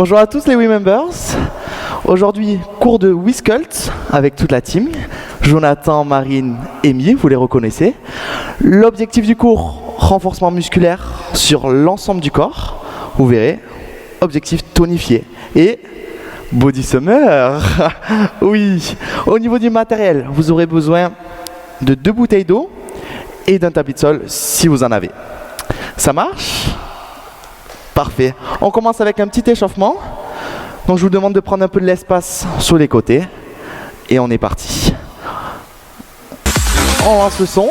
Bonjour à tous les WeMembers. Aujourd'hui, cours de WeSculpt avec toute la team. Jonathan, Marine, Amy, vous les reconnaissez. L'objectif du cours, renforcement musculaire sur l'ensemble du corps. Vous verrez, objectif tonifié. Et Body Summer. Oui, au niveau du matériel, vous aurez besoin de 2 bouteilles d'eau et d'un tapis de sol si vous en avez. Ça marche ? Parfait. On commence avec un petit échauffement. Donc je vous demande de prendre un peu de l'espace sur les côtés. Et on est parti. On lance le son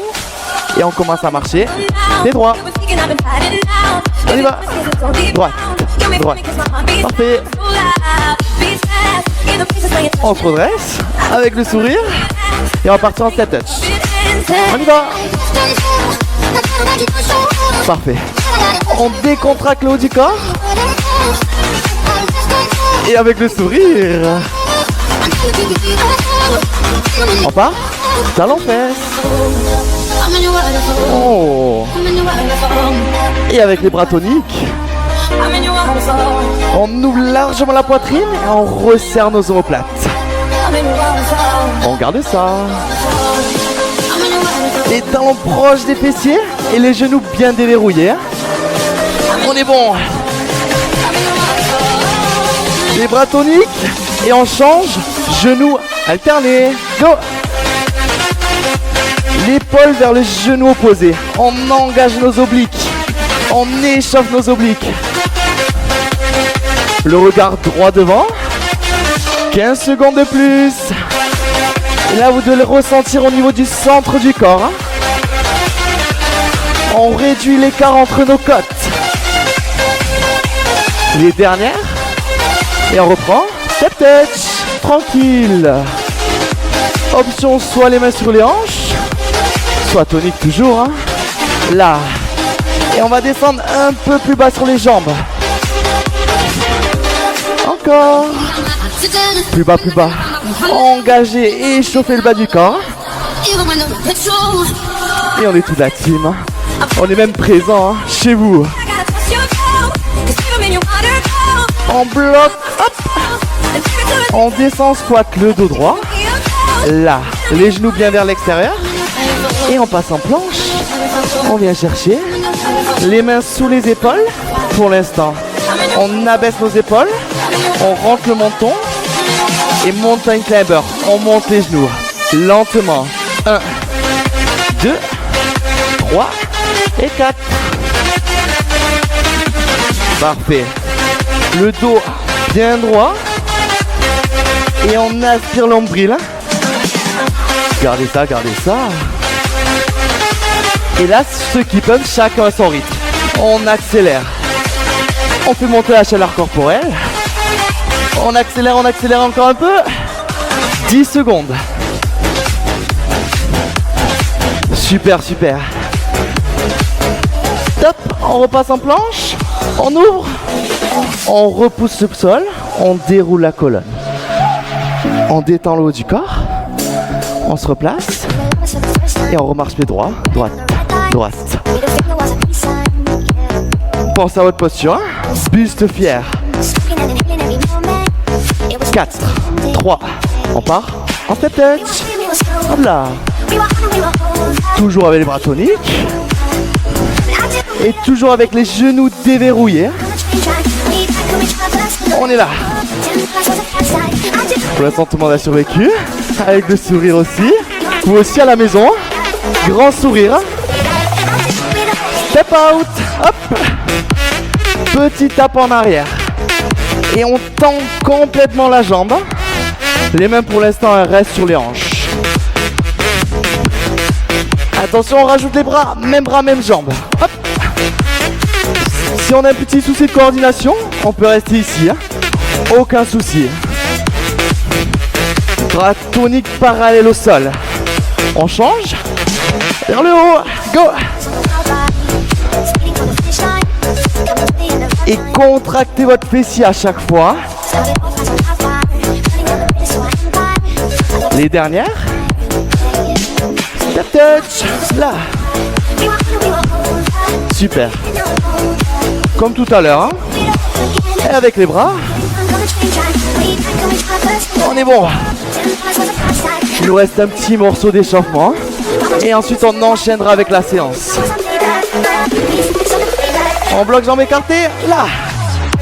et on commence à marcher. Pied droit. On y va. Droite. Droite. Parfait. On se redresse avec le sourire. Et on va partir en step touch. On y va. Parfait. On décontracte le haut du corps. Et avec le sourire. On part. Talon fesse. Oh. Et avec les bras toniques. On ouvre largement la poitrine et on resserre nos omoplates. On garde ça. Les talons proches des fessiers et les genoux bien déverrouillés. On est bon. Les bras toniques et on change. Genoux alternés. Go. L'épaule vers le genou opposé. On engage nos obliques. On échauffe nos obliques. Le regard droit devant. 15 secondes de plus. Et là, vous devez le ressentir au niveau du centre du corps. On réduit l'écart entre nos côtes. Les dernières. Et on reprend. Step touch. Tranquille. Option soit les mains sur les hanches. Soit tonique toujours. Là. Et on va descendre un peu plus bas sur les jambes. Encore. Plus bas, plus bas. Engager et échauffer le bas du corps. Et on est toute la team. On est même présent chez vous. On bloque. Hop. On descend, squat le dos droit. Là. Les genoux bien vers l'extérieur. Et on passe en planche. On vient chercher. Les mains sous les épaules. Pour l'instant, on abaisse nos épaules. On rentre le menton. Et mountain climber. On monte les genoux. Lentement. 1, 2, 3 et 4. Parfait. Le dos bien droit. Et on aspire l'ombril. Gardez ça, gardez ça. Et là, ceux qui peuvent, chacun à son rythme. On accélère. On fait monter la chaleur corporelle. On accélère encore un peu. 10 secondes. Super, super. Top, on repasse en planche. On ouvre. On repousse le sol. On déroule la colonne. On détend le haut du corps. On se replace. Et on remarche pied droit. Droite. Droite. Pense à votre posture. Buste fier. 4, 3, on part en step touch. Hop là. Toujours avec les bras toniques. Et toujours avec les genoux déverrouillés. On est là. Pour l'instant, tout le monde a survécu. Avec le sourire aussi. Vous aussi à la maison. Grand sourire. Step out. Hop. Petit tap en arrière. Et on tend complètement la jambe. Les mains pour l'instant elles restent sur les hanches. Attention, on rajoute les bras, même jambe. Hop. Si on a un petit souci de coordination, on peut rester ici. Aucun souci. Bras tonique parallèle au sol. On change. Vers le haut. Go. Et contractez votre fessier à chaque fois. Les dernières. Step touch. Là. Super. Comme tout à l'heure. Et avec les bras, on est bon. Il nous reste un petit morceau d'échauffement. Et ensuite, on enchaînera avec la séance. On bloque jambes écartées, là.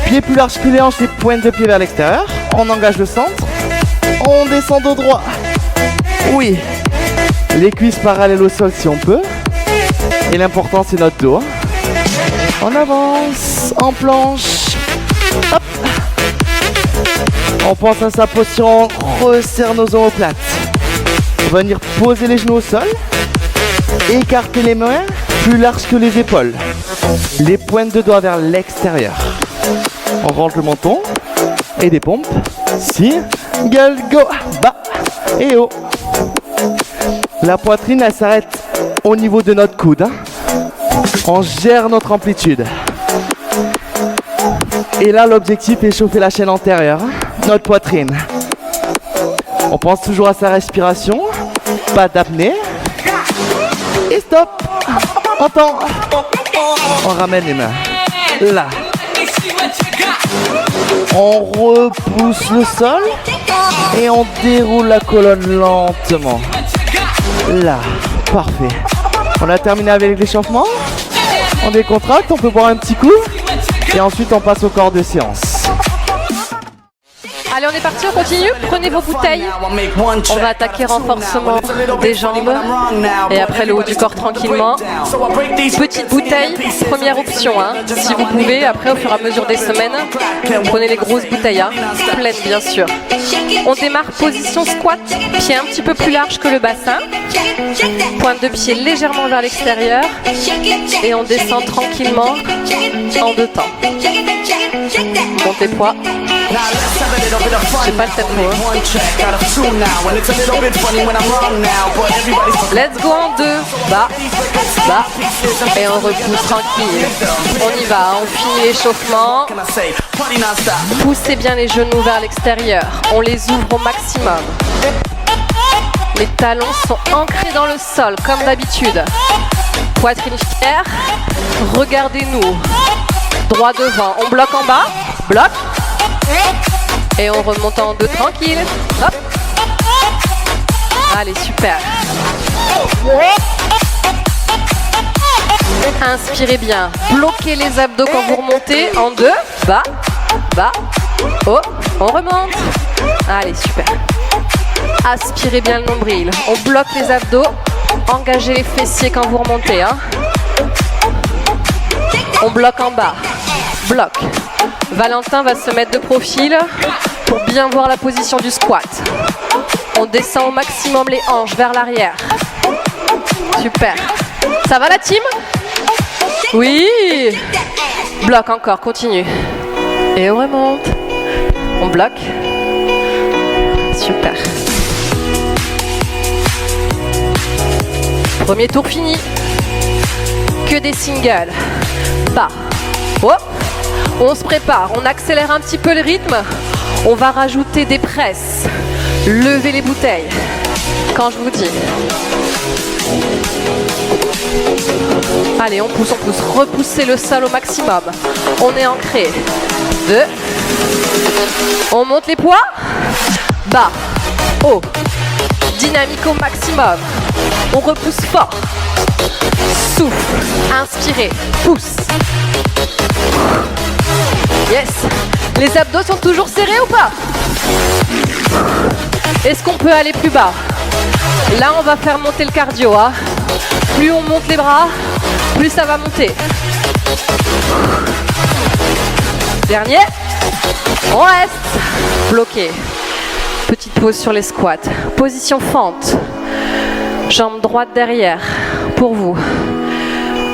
Pieds plus larges que les hanches, les pointes de pied vers l'extérieur. On engage le centre. On descend dos droit. Oui. Les cuisses parallèles au sol si on peut. Et l'important, c'est notre dos. On avance en planche. Hop. On pense à sa posture, on resserre nos omoplates. On va venir poser les genoux au sol. Écarter les mains plus larges que les épaules. Les pointes de doigts vers l'extérieur. On rentre le menton. Et des pompes. Single, go. Bas et haut. La poitrine, elle s'arrête au niveau de notre coude. On gère notre amplitude. Et là, l'objectif est chauffer la chaîne antérieure, notre poitrine. On pense toujours à sa respiration, pas d'apnée. Et stop. On tend. On ramène les mains. Là. On repousse le sol et on déroule la colonne lentement. Là. Parfait. On a terminé avec l'échauffement. On décontracte, on peut boire un petit coup. Et ensuite, on passe au corps de séance. Allez, on est parti, on continue. Prenez vos bouteilles. On va attaquer renforcement des jambes. Et après le haut du corps tranquillement. Petite bouteille, première option. Hein. Si vous pouvez, après au fur et à mesure des semaines, prenez les grosses bouteilles. Hein. Pleines bien sûr. On démarre position squat. Pied un petit peu plus large que le bassin. Pointe de pied légèrement vers l'extérieur. Et on descend tranquillement en 2 temps. Montez poids. J'ai pas le tempo. Let's go en 2. Bas, bas. Et on repousse tranquille. On y va, on finit l'échauffement. Poussez bien les genoux vers l'extérieur. On les ouvre au maximum. Les talons sont ancrés dans le sol, comme d'habitude. Poitrine fière. Regardez-nous. Droit devant. On bloque en bas. Bloc. Et on remonte en 2 tranquille. Hop. Allez, super. Inspirez bien. Bloquez les abdos quand vous remontez. En 2. Bas. Bas. Haut. On remonte. Allez, super. Aspirez bien le nombril. On bloque les abdos. Engagez les fessiers quand vous remontez. Hein. On bloque en bas. Bloc. Valentin va se mettre de profil pour bien voir la position du squat. On descend au maximum les hanches vers l'arrière. Super. Ça va la team? Oui. Bloc encore, continue. Et on remonte. On bloque. Super. Premier tour fini. Que des singles. Bas. Oh. On se prépare, on accélère un petit peu le rythme. On va rajouter des presses. Levez les bouteilles. Quand je vous dis. Allez, on pousse. Repoussez le sol au maximum. On est ancré. 2. On monte les poids. Bas. Haut. Dynamique au maximum. On repousse fort. Souffle. Inspirez. Pousse. Yes. Les abdos sont toujours serrés ou pas? Est-ce qu'on peut aller plus bas? Là, on va faire monter le cardio. Hein. Plus on monte les bras, plus ça va monter. Dernier. On reste. Bloqué. Petite pause sur les squats. Position fente. Jambe droite derrière. Pour vous.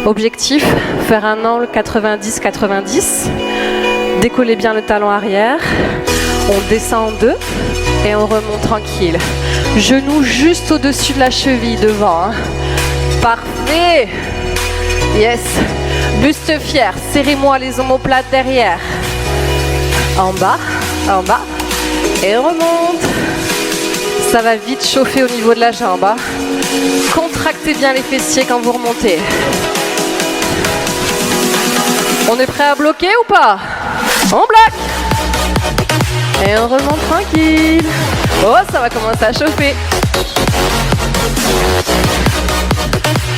Objectif, faire un angle 90-90. Décollez bien le talon arrière. On descend en 2 et on remonte tranquille. Genoux juste au-dessus de la cheville devant. Hein. Parfait. Yes. Buste fier. Serrez-moi les omoplates derrière. En bas. Et on remonte. Ça va vite chauffer au niveau de la jambe. Hein. Contractez bien les fessiers quand vous remontez. On est prêt à bloquer ou pas? On bloque. Et on remonte tranquille. Oh, ça va commencer à chauffer.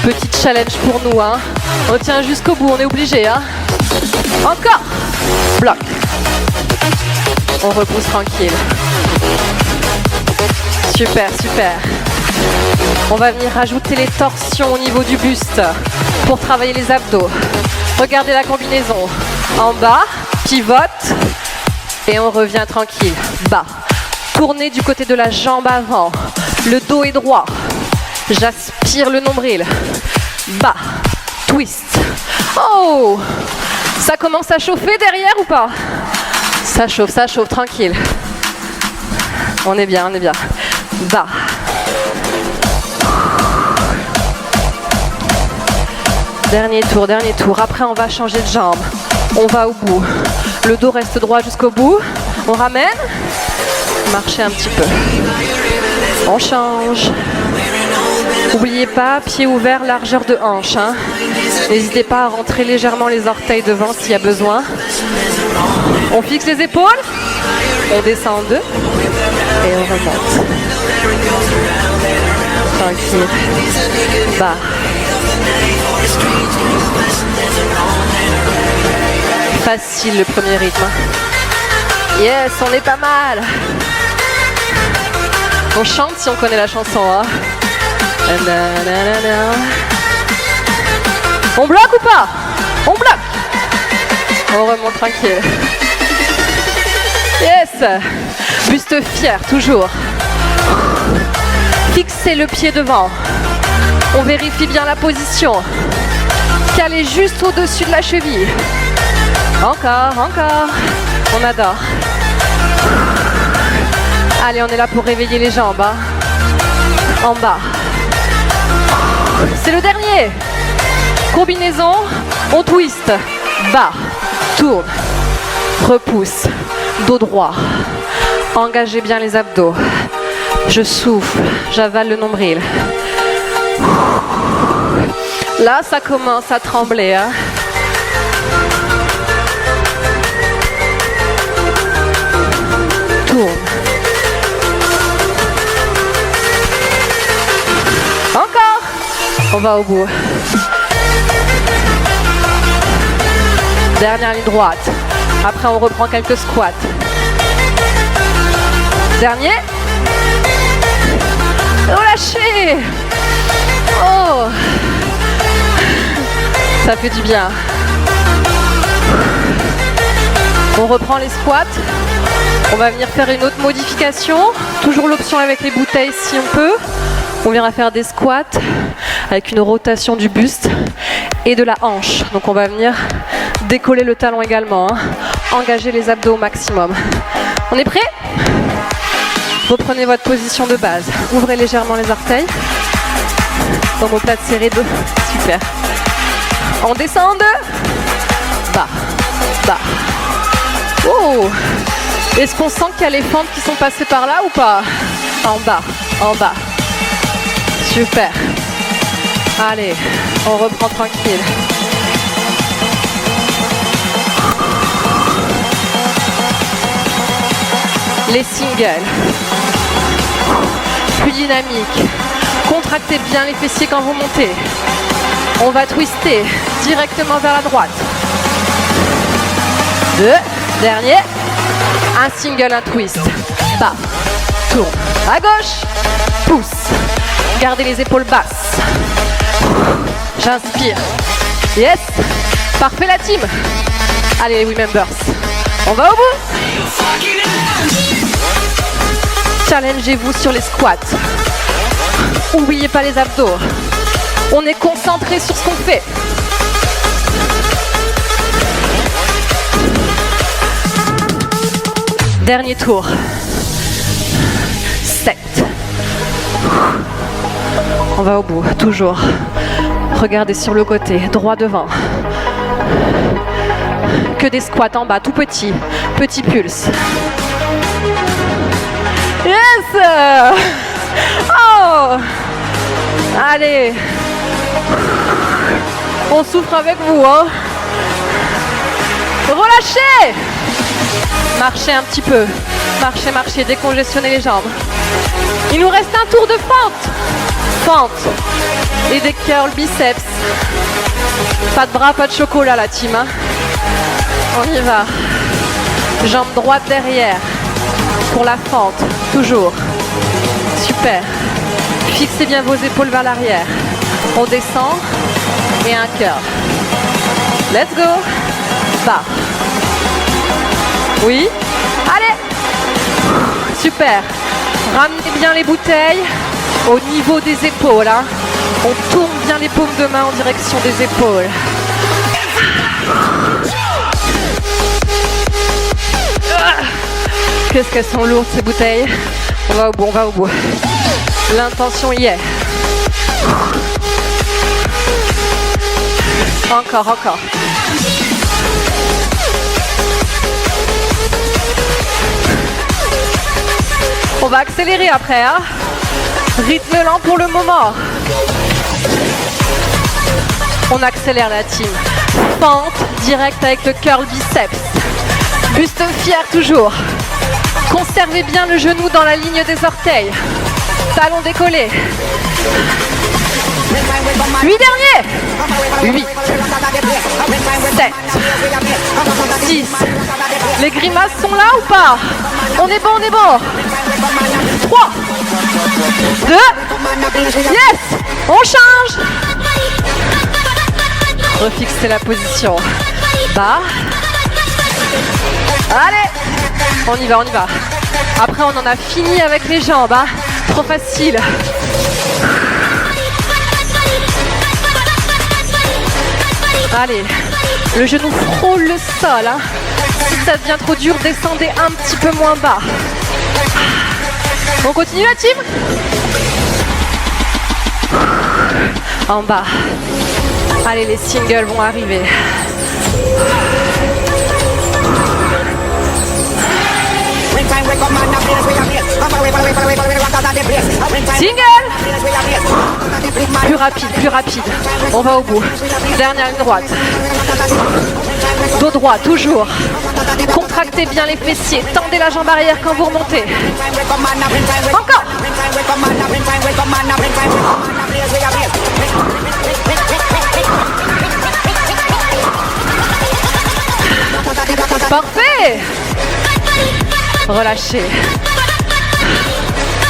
Petit challenge pour nous, hein. On tient jusqu'au bout, on est obligé, hein. Encore. Bloc. On repousse tranquille. Super, super. On va venir rajouter les torsions au niveau du buste pour travailler les abdos. Regardez la combinaison. En bas, pivote et on revient tranquille. Bas. Tournez du côté de la jambe avant. Le dos est droit. J'aspire le nombril. Bas. Twist. Oh! Ça commence à chauffer derrière ou pas? Ça chauffe, tranquille. On est bien, on est bien. Bas. Dernier tour. Après, on va changer de jambe. On va au bout. Le dos reste droit jusqu'au bout. On ramène. Marchez un petit peu. On change. N'oubliez pas, pied ouvert, largeur de hanche. Hein. N'hésitez pas à rentrer légèrement les orteils devant s'il y a besoin. On fixe les épaules. On descend en deux. Et on remonte. Tranquille. Bas. Facile le premier rythme. Yes, on est pas mal. On chante si on connaît la chanson. Hein. On bloque ou pas? On bloque. On remonte tranquille. Yes. Buste fier, toujours. Fixez le pied devant. On vérifie bien la position. Calez juste au-dessus de la cheville. Encore, encore. On adore. Allez, on est là pour réveiller les jambes. Hein. En bas. C'est le dernier. Combinaison. On twist. Bas. Tourne. Repousse. Dos droit. Engagez bien les abdos. Je souffle. J'avale le nombril. Là, ça commence à trembler. Hein. Tourne. Encore. On va au bout. Dernière ligne droite. Après, on reprend quelques squats. Dernier. Relâchez. Oh. Ça fait du bien. On reprend les squats. On va venir faire une autre modification. Toujours l'option avec les bouteilles si on peut. On viendra faire des squats avec une rotation du buste et de la hanche. Donc on va venir décoller le talon également. Hein. Engager les abdos au maximum. On est prêt? Reprenez votre position de base. Ouvrez légèrement les orteils. Omoplate serrée dos. Super. On descend en deux. Bas. Bas. Oh! Est-ce qu'on sent qu'il y a les fentes qui sont passées par là ou pas? En bas. En bas. Super. Allez, on reprend tranquille. Les singles. Plus dynamique. Contractez bien les fessiers quand vous montez. On va twister directement vers la droite. Deux. Dernier. Un single, un twist. Bas. Tourne. À gauche. Pousse. Gardez les épaules basses. J'inspire. Yes. Parfait la team. Allez les Remembers. On va au bout. Challengez-vous sur les squats. N'oubliez pas les abdos. On est concentré sur ce qu'on fait. Dernier tour. 7. On va au bout, toujours. Regardez sur le côté, droit devant. Que des squats en bas, tout petit. Petit pulse. Yes! Oh! Allez! On souffre avec vous, hein? Relâchez! Marchez un petit peu. Marchez, marchez, décongestionnez les jambes. Il nous reste un tour de fente. Fente. Et des curls biceps. Pas de bras, pas de chocolat la team. Hein. On y va. Jambe droite derrière. Pour la fente. Toujours. Super. Fixez bien vos épaules vers l'arrière. On descend. Et un curl. Let's go. Bas. Oui. Allez. Super. Ramenez bien les bouteilles au niveau des épaules. Hein. On tourne bien les paumes de main en direction des épaules. Qu'est-ce qu'elles sont lourdes ces bouteilles. On va au bout, on va au bout. L'intention y est. Encore, encore. On va accélérer après, hein. Rythme lent pour le moment. On accélère la team. Fente direct avec le curl biceps. Buste fier toujours. Conservez bien le genou dans la ligne des orteils. Talon décollé. 8 derniers. 8. 7. 6. Les grimaces sont là ou pas? On est bon, on est bon. 3. 2. Yes. On change. Refixez la position. Bas. Allez. On y va, on y va. Après, on en a fini avec les jambes. Hein. Trop facile. Allez. Le genou frôle le sol. Hein. Si ça devient trop dur, descendez un petit peu moins bas. On continue la team? En bas. Allez, les singles vont arriver. Single. Plus rapide, plus rapide. On va au bout. Dernière ligne droite. Dos droit, toujours. Contractez bien les fessiers. Tendez la jambe arrière quand vous remontez. Encore. Parfait. Relâchez.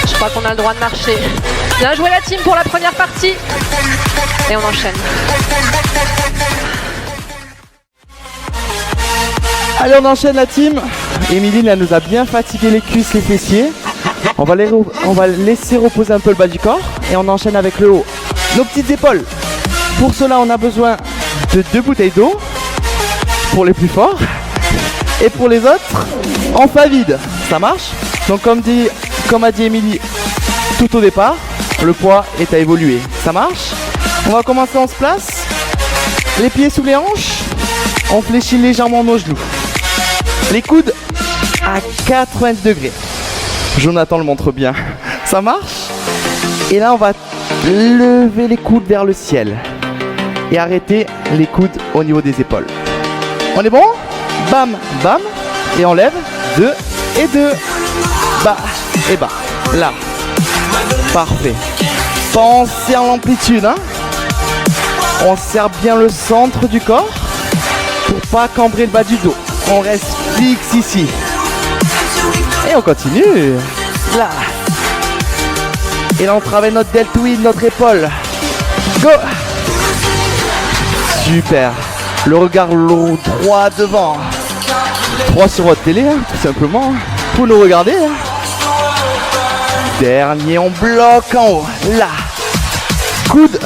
Je crois qu'on a le droit de marcher. Bien joué la team pour la première partie. Et on enchaîne. Allez, on enchaîne la team. Émilie, elle nous a bien fatigué les cuisses, les fessiers. On va laisser reposer un peu le bas du corps. Et on enchaîne avec le haut. Nos petites épaules. Pour cela, on a besoin de 2 bouteilles d'eau. Pour les plus forts. Et pour les autres, en fa vide. Ça marche? Donc comme a dit Émilie tout au départ, le poids est à évoluer. Ça marche? On va commencer, on se place. Les pieds sous les hanches. On fléchit légèrement nos genoux. Les coudes à 90 degrés. Jonathan le montre bien. Ça marche? Et là, on va lever les coudes vers le ciel. Et arrêter les coudes au niveau des épaules. On est bon? Bam, bam. Et on lève. 2 et 2. Bas et bas. Là. Parfait. Pensez à l'amplitude. Hein? On serre bien le centre du corps pour pas cambrer le bas du dos. On reste fixe ici. Et on continue. Là. Et là, on travaille notre deltoïde, notre épaule. Go. Super. Le regard long, droit devant. 3 sur votre télé, hein, tout simplement. Pour nous regarder. Hein. Dernier, on bloque en haut. Là. Coude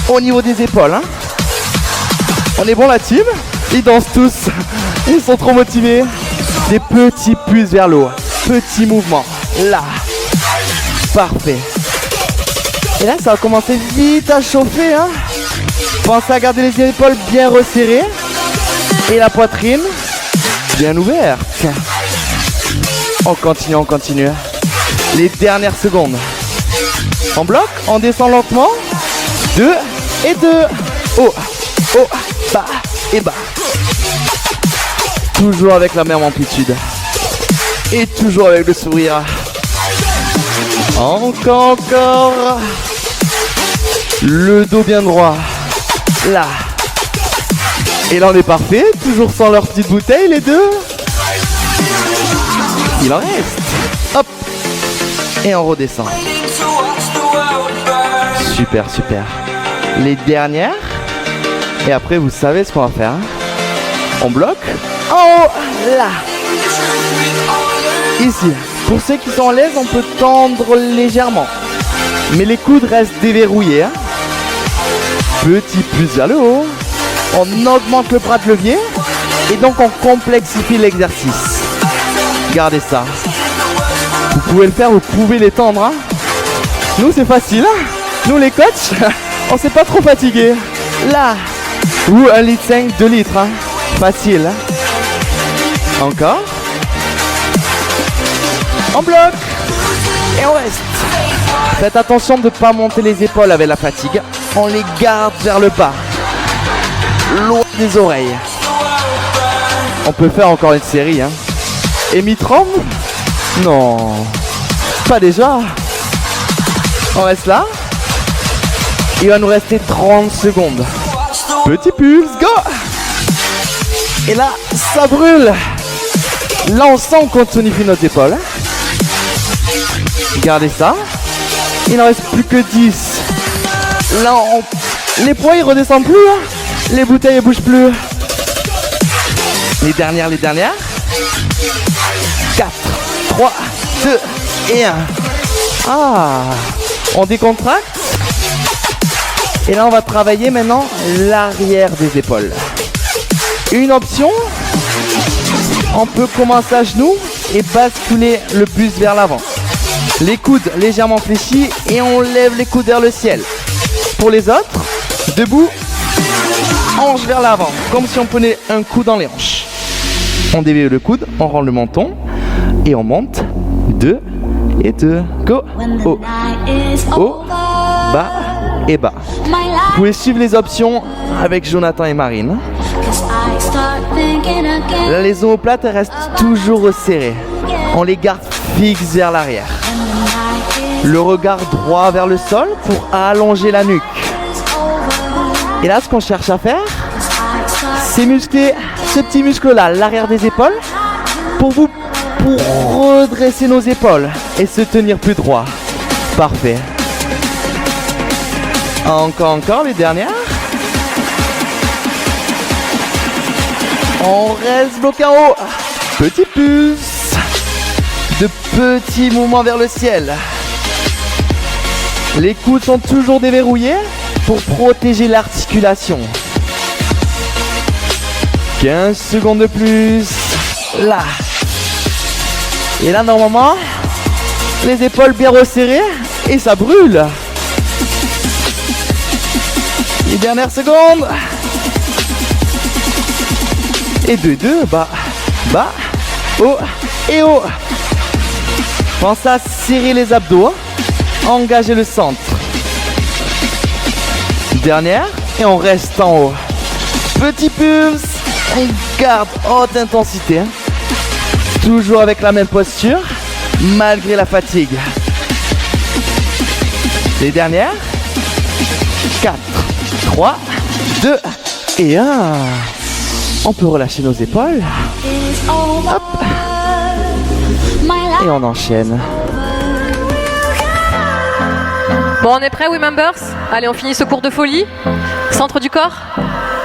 au niveau des épaules. Hein. On est bon la team. Ils dansent tous. Ils sont trop motivés. Des petits pouces vers le haut. Petits mouvements. Là. Parfait. Et là, ça va commencer vite à chauffer. Hein. Pensez à garder les épaules bien resserrées. Et la poitrine bien ouverte. On continue, on continue. Les dernières secondes. On bloque, on descend lentement. 2 et 2. Haut, haut, bas et bas. Toujours avec la même amplitude. Et toujours avec le sourire. Encore. Le dos bien droit. Là. Et là on est parfait. Toujours sans leur petite bouteille les deux. Il en reste. Hop. Et on redescend. Super, super. Les dernières. Et après vous savez ce qu'on va faire. On bloque. En haut. Là. Ici. Pour ceux qui sont à l'aise, on peut tendre légèrement. Mais les coudes restent déverrouillés. Hein. Petit plus vers le haut. On augmente le bras de levier. Et donc on complexifie l'exercice. Gardez ça. Vous pouvez le faire, vous pouvez l'étendre. Hein. Nous c'est facile. Hein. Nous les coachs, on s'est pas trop fatigué. Là. Ou 1,5 litre, 2 litres. Hein. Facile. Hein. Encore. On bloque. Et on reste. Faites attention de ne pas monter les épaules avec la fatigue. On les garde vers le bas. Loin des oreilles. On peut faire encore une série. Hein. Et mi-tremble ? Non. Pas déjà. On reste là. Il va nous rester 30 secondes. Petit pulse, go. Et là, ça brûle. Là, on sent qu'on tonifie nos épaules. Regardez ça. Il n'en reste plus que 10. Là, les poids, ils redescendent plus. Hein. Les bouteilles, elles bougent plus. Les dernières. 4, 3, 2 et 1. Ah, on décontracte. Et là, on va travailler maintenant l'arrière des épaules. Une option, on peut commencer à genoux et basculer le buste vers l'avant. Les coudes légèrement fléchis et on lève les coudes vers le ciel. Pour les autres, debout, hanche vers l'avant, comme si on prenait un coup dans les hanches. On dévie le coude, on rend le menton et on monte. 2 et 2. Go. Haut, haut, bas et bas. Vous pouvez suivre les options avec Jonathan et Marine. Là, les omoplates restent toujours resserrées. On les garde fixes vers l'arrière. Le regard droit vers le sol pour allonger la nuque. Et là, ce qu'on cherche à faire, c'est muscler ce petit muscle-là, l'arrière des épaules, pour redresser nos épaules et se tenir plus droit. Parfait. Encore les dernières. On reste bloqué en haut. Petit pulse. De petits mouvements vers le ciel. Les coudes sont toujours déverrouillés pour protéger l'articulation. 15 secondes de plus. Là. Et là, normalement, les épaules bien resserrées et ça brûle. Les dernières secondes. Et 2, bas, haut et haut. Pensez à serrer les abdos. Engagez le centre. Dernière. Et on reste en haut. Petit pulse. On garde haute intensité. Toujours avec la même posture. Malgré la fatigue. Les dernières. 4, 3, 2 et 1. On peut relâcher nos épaules. Hop. Et on enchaîne. Bon, on est prêts, oui, members? Allez, on finit ce cours de folie. Centre du corps.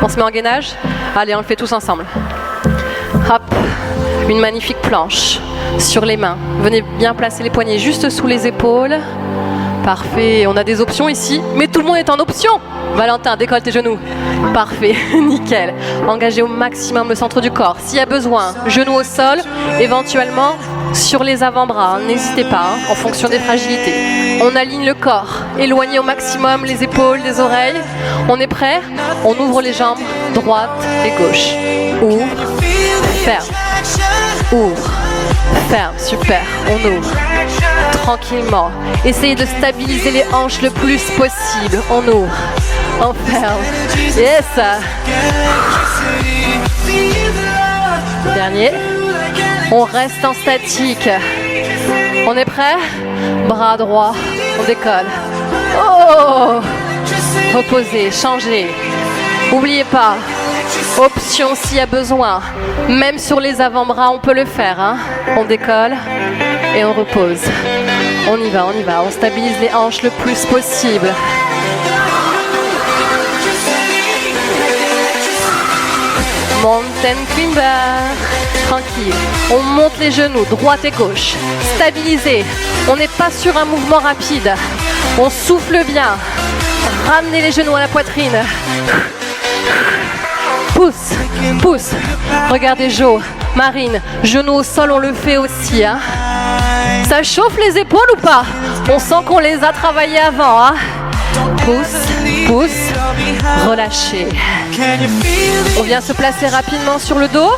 On se met en gainage. Allez, on le fait tous ensemble. Hop. Une magnifique planche sur les mains. Venez bien placer les poignets juste sous les épaules. Parfait. On a des options ici, mais tout le monde est en option. Valentin, décolle tes genoux. Parfait, nickel. Engagez au maximum le centre du corps. S'il y a besoin, genoux au sol, éventuellement sur les avant-bras. N'hésitez pas, en fonction des fragilités. On aligne le corps, éloignez au maximum les épaules des oreilles. On est prêt? On ouvre les jambes, droite et gauche. Ouvre, ferme. Ouvre, ferme, super. On ouvre. Tranquillement. Essayez de stabiliser les hanches le plus possible. On ouvre. On ferme. Yes. Dernier. On reste en statique. On est prêt? Bras droit. On décolle. Oh! Reposez, changez. N'oubliez pas, option s'il y a besoin. Même sur les avant-bras, on peut le faire. Hein. On décolle et on repose. On y va, on y va. On stabilise les hanches le plus possible. Mountain climber. Tranquille. On monte les genoux, droite et gauche. Stabilisé. On n'est pas sur un mouvement rapide. On souffle bien. Ramenez les genoux à la poitrine. Pousse, pousse. Regardez Jo, Marine, genoux au sol, on le fait aussi. Hein. Ça chauffe les épaules ou pas? On sent qu'on les a travaillées avant. Hein. Pousse, pousse, relâchez. On vient se placer rapidement sur le dos.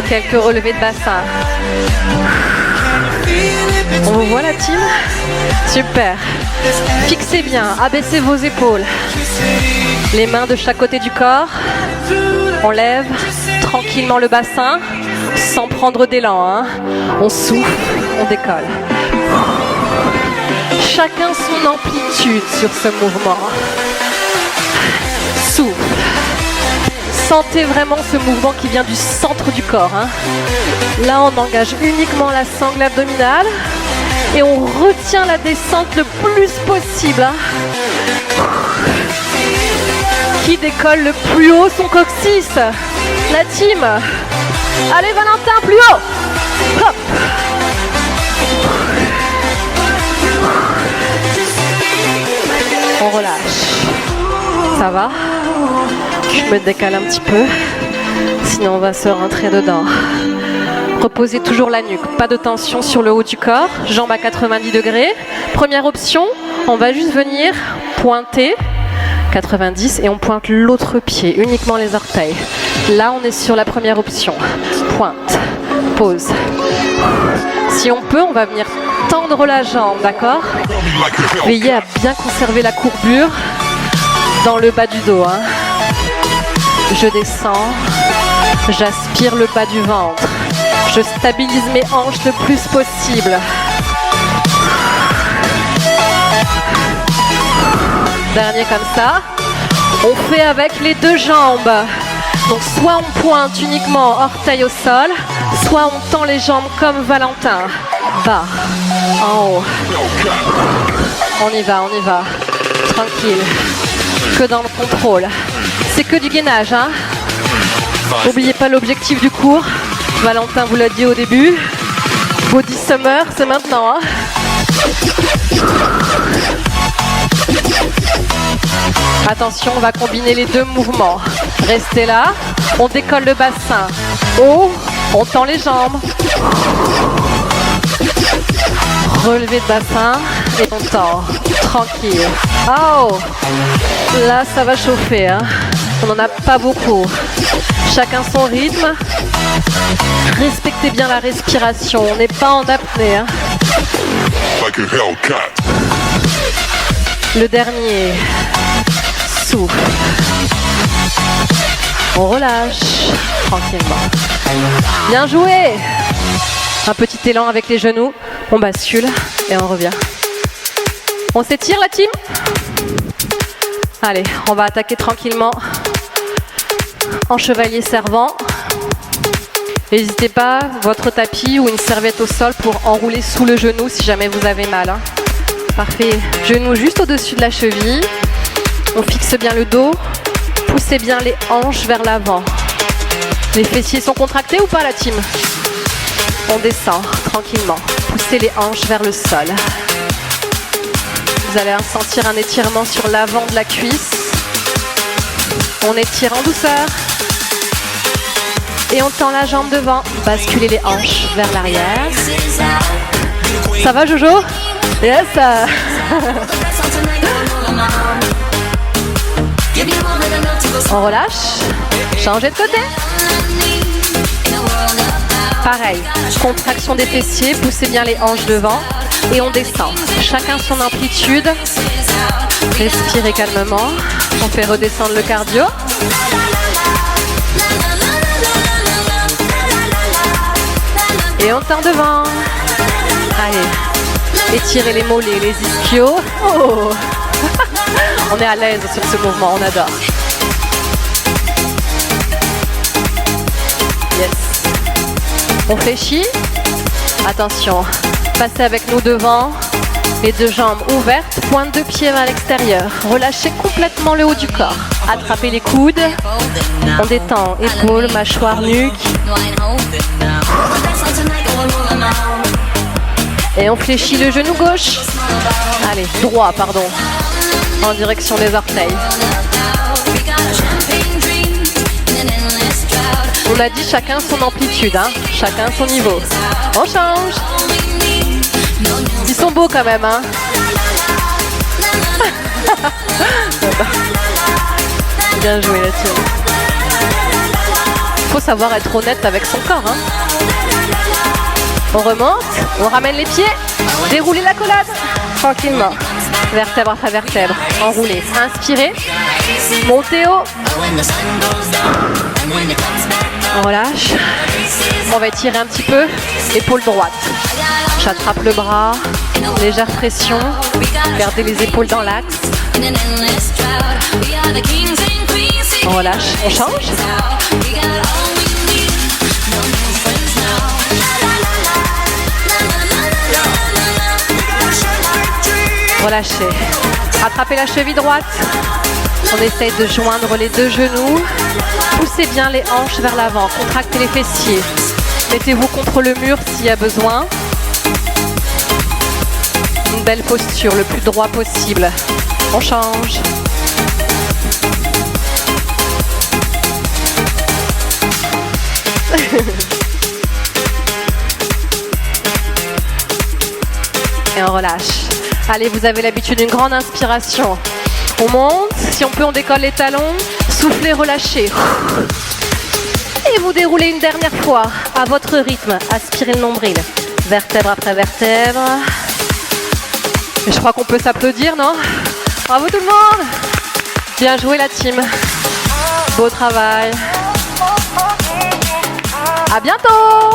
Quelques relevés de bassin. On vous voit la team? Super. Fixez bien, abaissez vos épaules. Les mains de chaque côté du corps. On lève tranquillement le bassin sans prendre d'élan. Hein. On souffle, on décolle. Chacun son amplitude sur ce mouvement. Souffle. Sentez vraiment ce mouvement qui vient du centre du corps. Hein. Là, on engage uniquement la sangle abdominale et on retient la descente le plus possible. Hein. Qui décolle le plus haut son coccyx? La team. Allez Valentin, plus haut. Hop. On relâche. Ça va? Je me décale un petit peu, sinon on va se rentrer dedans. Reposez toujours la nuque, pas de tension sur le haut du corps, jambes à 90 degrés. Première option, on va juste venir pointer 90 et on pointe l'autre pied, uniquement les orteils. Là, on est sur la première option. Pointe, pause. Si on peut, on va venir tendre la jambe, d'accord? Veillez à bien conserver la courbure dans le bas du dos. Hein. Je descends, j'aspire le bas du ventre. Je stabilise mes hanches le plus possible. Dernier comme ça. On fait avec les deux jambes. Donc soit on pointe uniquement orteil au sol, soit on tend les jambes comme Valentin. Bas, en haut. On y va, on y va. Tranquille. Que dans le contrôle. C'est que du gainage, hein. N'oubliez pas l'objectif du cours. Valentin vous l'a dit au début. Body Summer, c'est maintenant, hein. Attention, on va combiner les deux mouvements. Restez là. On décolle le bassin. Haut, on tend les jambes. Relevé de bassin et on tend. Tranquille. Oh, là, ça va chauffer. Hein. On n'en a pas beaucoup. Chacun son rythme. Respectez bien la respiration. On n'est pas en apnée. Hein. Le dernier. Souffle. On relâche tranquillement. Bien joué. Un petit élan avec les genoux. On bascule et on revient. On s'étire la team? Allez, on va attaquer tranquillement en chevalier servant. N'hésitez pas, votre tapis ou une serviette au sol pour enrouler sous le genou si jamais vous avez mal. Hein. Parfait. Genou juste au-dessus de la cheville. On fixe bien le dos. Poussez bien les hanches vers l'avant. Les fessiers sont contractés ou pas la team? On descend tranquillement. Poussez les hanches vers le sol. Vous allez sentir un étirement sur l'avant de la cuisse. On étire en douceur. Et on tend la jambe devant. Basculez les hanches vers l'arrière. Ça va Jojo? Yes. On relâche. Changez de côté. Pareil, contraction des fessiers, poussez bien les hanches devant et on descend. Chacun son amplitude. Respirez calmement. On fait redescendre le cardio. Et on tend devant. Allez, étirez les mollets, les ischios. Oh. On est à l'aise sur ce mouvement, on adore. Yes. On fléchit. Attention, passez avec nous devant. Les deux jambes ouvertes, pointe de pied vers l'extérieur. Relâchez complètement le haut du corps. Attrapez les coudes. On détend épaules, mâchoire, nuque. Et on fléchit le genou gauche. Allez, droit, pardon. En direction des orteils. On a dit chacun son amplitude, hein. Chacun son niveau. On change. Ils sont beaux quand même, hein. Bien joué là-dessus. Faut savoir être honnête avec son corps, hein. On remonte, on ramène les pieds, déroulez la collade, tranquillement. Vertèbre après vertèbre, enroulez. Inspirez, montez haut. On relâche. On va étirer un petit peu, épaule droite. J'attrape le bras, légère pression. Gardez les épaules dans l'axe. On relâche, on change. Relâchez. Rattrapez la cheville droite. On essaye de joindre les deux genoux. Poussez bien les hanches vers l'avant. Contractez les fessiers. Mettez-vous contre le mur s'il y a besoin. Une belle posture, le plus droit possible. On change. Et on relâche. Allez, vous avez l'habitude d'une grande inspiration. On monte, si on peut, on décolle les talons. Soufflez, relâchez. Et vous déroulez une dernière fois, à votre rythme. Aspirez le nombril. Vertèbre après vertèbre. Et je crois qu'on peut s'applaudir, non? Bravo tout le monde! Bien joué la team. Beau travail. À bientôt!